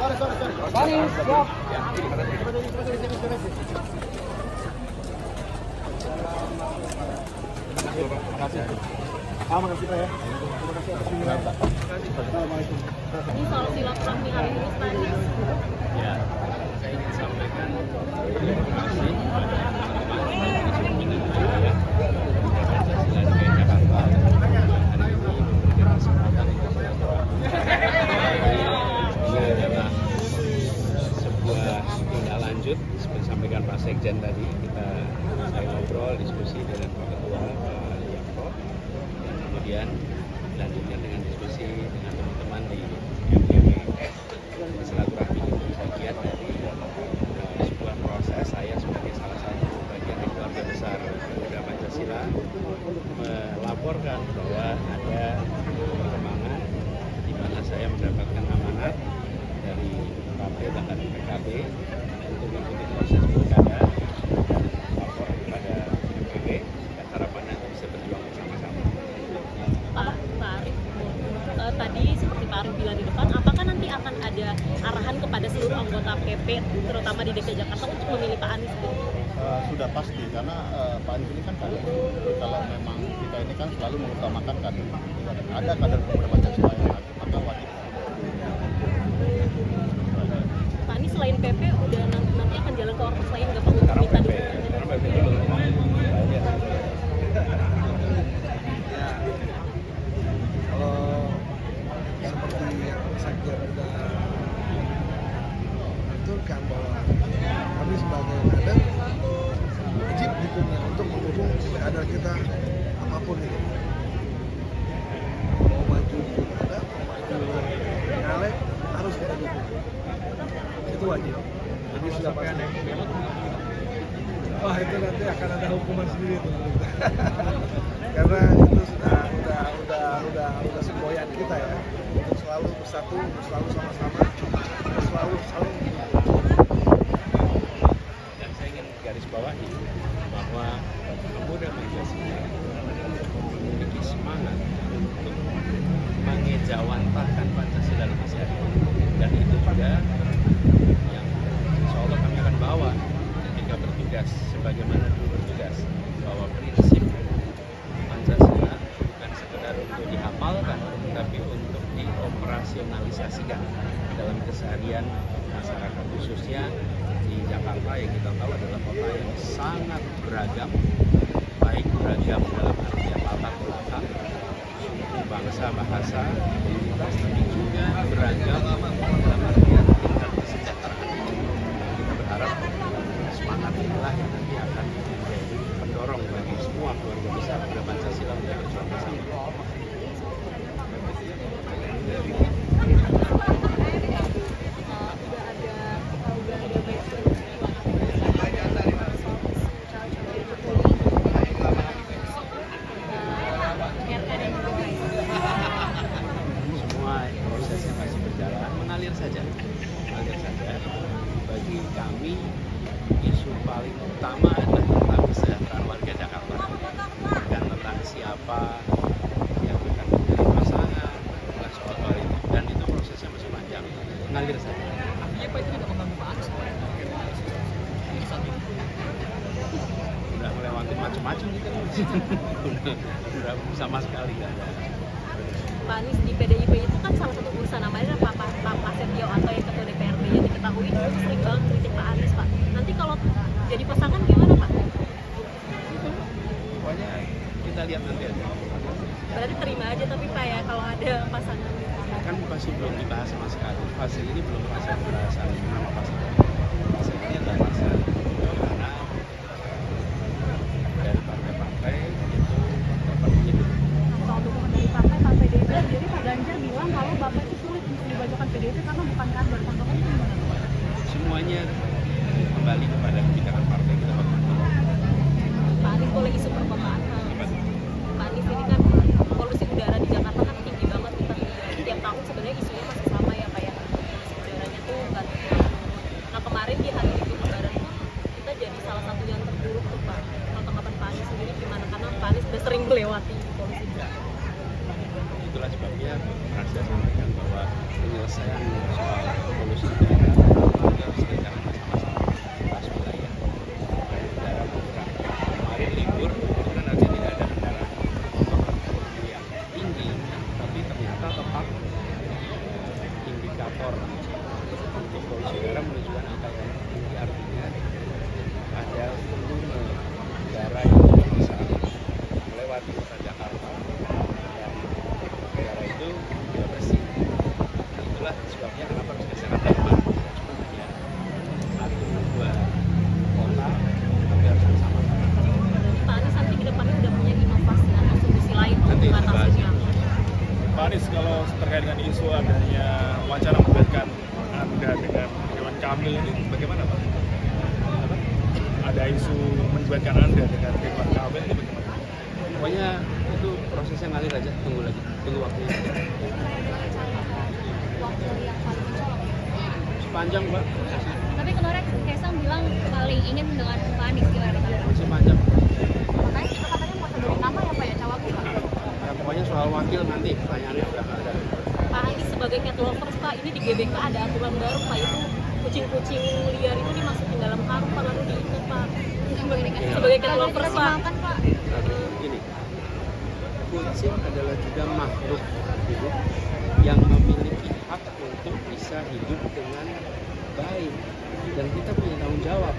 Panis, siap. Terima kasih. Makasih Pak ya. Terima kasih atas kunjungan Pak. Assalamualaikum. Ini soal silaturahmi hari ini Pak. Ya, saya ingin sampaikan terima kasih kepada teman-teman yang ya, Pancasila DKI Jakarta hari ini memberikan kesempatan untuk silaturahmi. Ini adalah sebuah tindak lanjut seperti disampaikan Pak Sekjen tadi, saya ngobrol diskusi dengan Pak Ketua Pak Yanto, dan kemudian dilanjutkan dengan diskusi dengan teman-teman di MDW. Silaturahmi itu bagian dari sebuah proses saya sebagai salah satu bagian dari keluarga besar Pemuda Pancasila melaporkan bahwa ada perkembangan di mana saya mendapatkan amanat dari partai bahkan PKB untuk mengikuti proses pilkada dan lapor kepada MPW dan harapannya untuk bisa berjuang bersama-sama. Pak Arief, tadi seperti Pak Arief bilang di depan, apakah nanti akan ada arahan kepada seluruh anggota PP, terutama di DKI Jakarta, untuk memilih Pak Anies? Sudah pasti, karena Pak Anies ini kan kader. Kalau memang kita ini kan selalu mengutamakan kader. Ada kader Pemuda Pancasila yang aktif, maka wajib. Pak Anies selain PP, udah nanti akan jalan ke ormas lain nggak Pak? Sekarang PP, karena PP itu belum Kalau seperti yang Sekjen sudah aturkan bahwa kami sebagai kader wajib hukumnya untuk mendukung kader kita apapun itu, mau maju pilkada, mau maju caleg, harus kita dukung, itu wajib. Jadi sudah pasti. Wah, itu nanti akan ada hukuman sendiri tuh. Karena itu sudah semboyan kita ya, untuk selalu bersatu, selalu sama-sama, selalu saling. Dan saya ingin garis bawahi bahwa Pemuda Pancasila memiliki semangat untuk mengejawantahkan Pancasila di masa depan, dan itu juga yang insya Allah kami akan bawa ketika bertugas sebagaimana dulu bertugas, bahwa prinsip Pancasila bukan sekedar untuk dihafalkan, tapi untuk dioperasionalisasikan dalam keseharian masyarakat, khususnya di Jakarta yang kita tahu adalah kota yang sangat beragam, baik beragam dalam artian latar belakang, suku, bangsa, bahasa, identitas, tapi juga beragam dalam artian tingkat kesejahteraan. Kita berharap semangat inilah yang nanti akan menjadi pendorong bagi semua keluarga besar Pemuda Pancasila untuk berjuang bersama. Semua prosesnya masih berjalan, mengalir saja. Bagi kami, isu paling utama adalah tentang kesejahteraan warga Jakarta, bukan tentang siapa yang akan menjadi pasangan, bukan soal itu, dan itu prosesnya masih panjang, mengalir saja. Artinya Pak itu tidak mengganggu Pak Anies? Udah melewati macam-macam gitu. udah sama sekali nggak ada. Pak Anies di PDIP itu kan salah satu urusan namanya Pak Setio atau yang ketua DPRD yang diketahui itu sering banget kritik Pak Anies Pak. Nanti kalau jadi pasangan gimana Pak? Pokoknya kita lihat nanti aja. Berarti terima aja tapi Pak ya kalau ada pasangan. Kan masih belum dibahas sama sekali. Fase ini belum fase pembahasan nama pasangan. Fase ini adalah fase bagaimana dari partai-partai itu dapat hidup. Soal dukungan dari partai PDIP, jadi Pak Ganjar bilang kalau Bapak itu sulit dibacakan PDIP karena bukan kader. Tanggapan itu gimana? Semuanya kembali kepada kebijakan partai kita bagaimana. Pak Anies boleh isu perkotaan. Pak Anies ini kan polusi udara di Jakarta kan tinggi banget kita. Tiap tahun sebenarnya isunya masih sama ya Pak ya. Polusi udaranya tuh kan. Nah kemarin di hari itu Lebaran tuh kita jadi salah satu yang terburuk tuh Pak. Kalau tanggapan Pak Anies sendiri gimana? Karena Pak Anies udah sering melewati polusi udara. Itulah sebabnya saya sampaikan bahwa penyelesaian soal polusi udara juga harus dikerjakan bersama-sama lintas wilayah. Udara bergerak. Kemarin libur itu kan harusnya tidak ada kendaraan yang tinggi, tapi ternyata tetap indikator untuk polusi udara menunjukkan angka yang tinggi, artinya ada volume udara yang bisa melewati kota Jakarta dan udara itu tidak bersih. Itulah sebabnya kenapa harus Jakarta cuma hanya satu dua kota, tapi harus bersama-sama. Pak Anies nanti ke depannya udah punya inovasi atau solusi lain untuk Nanti mengatasinya. Pak Anies, kalau terkait dengan isu adanya wacana melibatkan Anda dengan Ridwan Kamil ini bagaimana Pak? Ada isu melibatkan Anda dengan Ridwan Kamil ini bagaimana? Pokoknya itu prosesnya ngalir aja, tunggu waktunya. Wakil yang paling mencolok. Sepanjang Pak prosesnya, Tapi kemarin Kaisang bilang paling ingin dengan Pak Anies, gimana Pak? masih panjang. Makanya kita katanya mau sebutin nama ya Pak ya, cawagup Pak. Ya, pokoknya soal wakil nanti pertanyaannya udah nggak ada. Pak Anies sebagai cat lovers Pak, ini di GBK ada aturan baru Pak, itu kucing-kucing liar itu dimasukin dalam karung Pak, lalu diikat Pak. Sebagai cat lovers Pak. Pak. Gini, kucing adalah juga makhluk hidup yang memiliki hak untuk bisa hidup dengan baik, dan kita punya tanggung jawab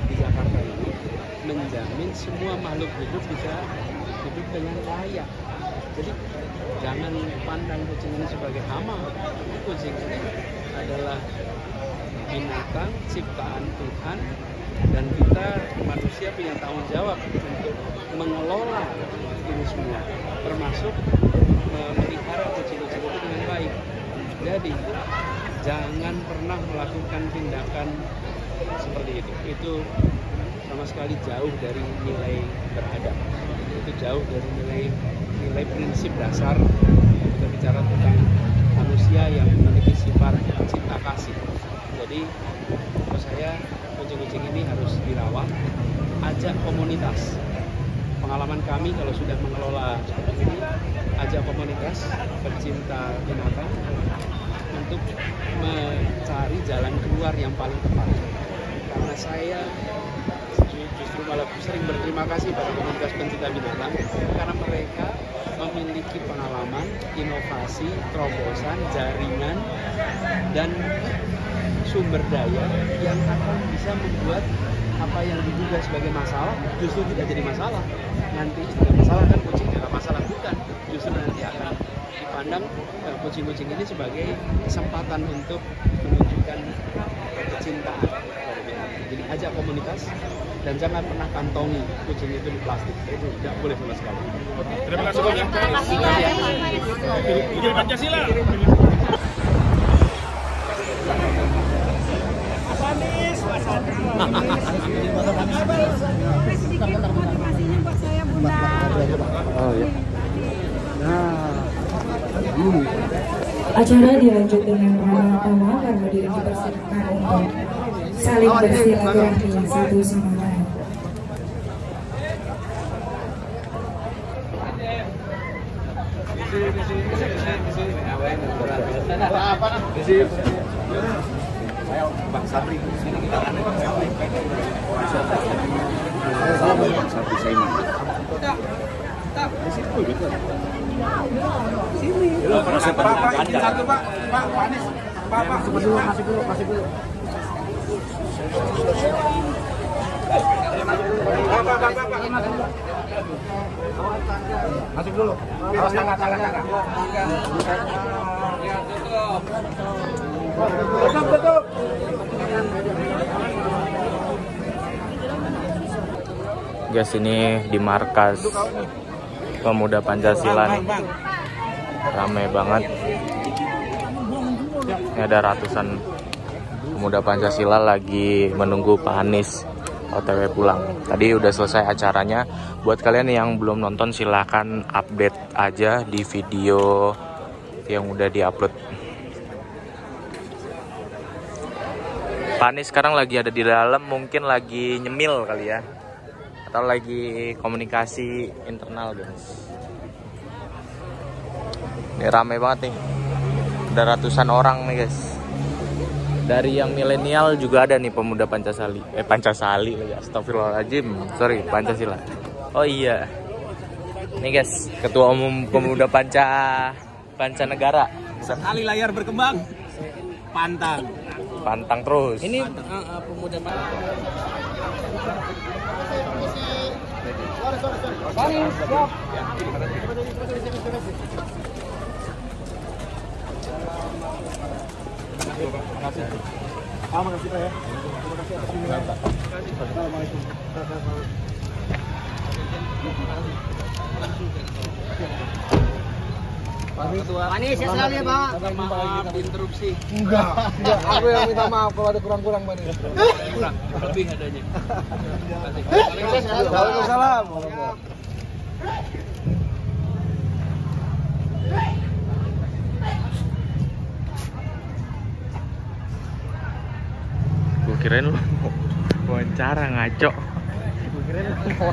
di Jakarta ini menjamin semua makhluk hidup bisa hidup dengan layak. Jadi jangan pandang kucing ini sebagai hama. Kucing ini adalah binatang ciptaan Tuhan, dan kita manusia punya tanggung jawab untuk mengelola ini semua, termasuk memelihara kucing-kucing itu dengan baik. Jadi jangan pernah melakukan tindakan seperti itu. Itu sama sekali jauh dari nilai beradab. Itu jauh dari nilai prinsip dasar kita bicara tentang manusia yang memiliki sifat cinta kasih. Jadi menurut saya kucing-kucing ini harus dirawat, ajak komunitas. Pengalaman kami kalau sudah mengelola seperti ini, ajak komunitas pecinta binatang untuk mencari jalan keluar yang paling tepat. Karena saya justru malah sering berterima kasih pada komunitas pencinta binatang, karena mereka memiliki pengalaman, inovasi, terobosan, jaringan, dan sumber daya yang akan bisa membuat apa yang diduga sebagai masalah justru tidak jadi masalah. Nanti tidak masalah kan kucing, tidak masalah bukan, justru nanti akan dipandang kucing-kucing ini sebagai kesempatan untuk menunjukkan kecintaan pada binatang. Jadi ajak komunitas dan jangan pernah kantongi kucing itu di plastik, itu tidak boleh sama sekali. Terima kasih banyak. Terima kasih banyak. Hidup Pancasila. Sedikit motivasinya buat saya Bunda. Oh ya. Acara dilanjut dengan ramah tamah karena dipersilakan untuk saling bersilaturahmi satu sama lain. Bang Sabri, sini kita kan Bang Sabri Saiman. Di situ gitu. Sini. Pak, satu Pak, Pak Anies. Pak, masih dulu. Masuk dulu. Awas tangga. Tutup. Guys, ini di markas Pemuda Pancasila nih, ramai banget. Ini ada ratusan pemuda Pancasila lagi menunggu Pak Anies OTW pulang. Tadi udah selesai acaranya. Buat kalian yang belum nonton, silahkan update aja di video yang udah diupload. Pak Anies sekarang lagi ada di dalam, mungkin lagi nyemil kali ya, atau lagi komunikasi internal guys. Ini ramai banget nih. Ada ratusan orang nih guys. Dari yang milenial juga ada nih pemuda Pancasali. Pancasali lagi. Astagfirullahaladzim. Sorry, Pancasila. Oh iya. Nih guys, Ketua Umum Pemuda Pancanegara. Sekali layar berkembang. Pantang terus. Ini pemuda Makasih Pak ya. Terima kasih atas undangan. Assalamualaikum. Panis ya sekali ya Pak. Maaf interupsi. Enggak. Aku yang minta maaf kalau ada kurang-kurang Pak. Kurang, lebih adanya. Waalaikumsalam. Gue kirain lu mau wawancara ngaco. Gue kirain lu mau.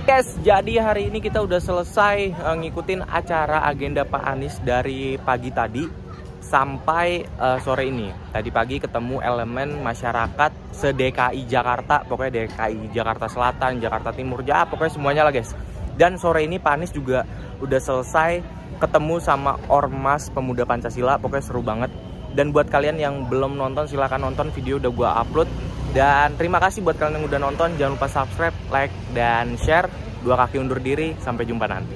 Guys, jadi hari ini kita udah selesai ngikutin acara agenda Pak Anies dari pagi tadi sampai sore ini. Tadi pagi ketemu elemen masyarakat se-DKI Jakarta, pokoknya DKI Jakarta Selatan, Jakarta Timur, ya pokoknya semuanya lah guys. Dan sore ini Pak Anies juga udah selesai ketemu sama Ormas Pemuda Pancasila, pokoknya seru banget. Dan buat kalian yang belum nonton, silahkan nonton, video udah gua upload. Dan terima kasih buat kalian yang udah nonton, jangan lupa subscribe, like, dan share. Dua kaki undur diri, sampai jumpa nanti.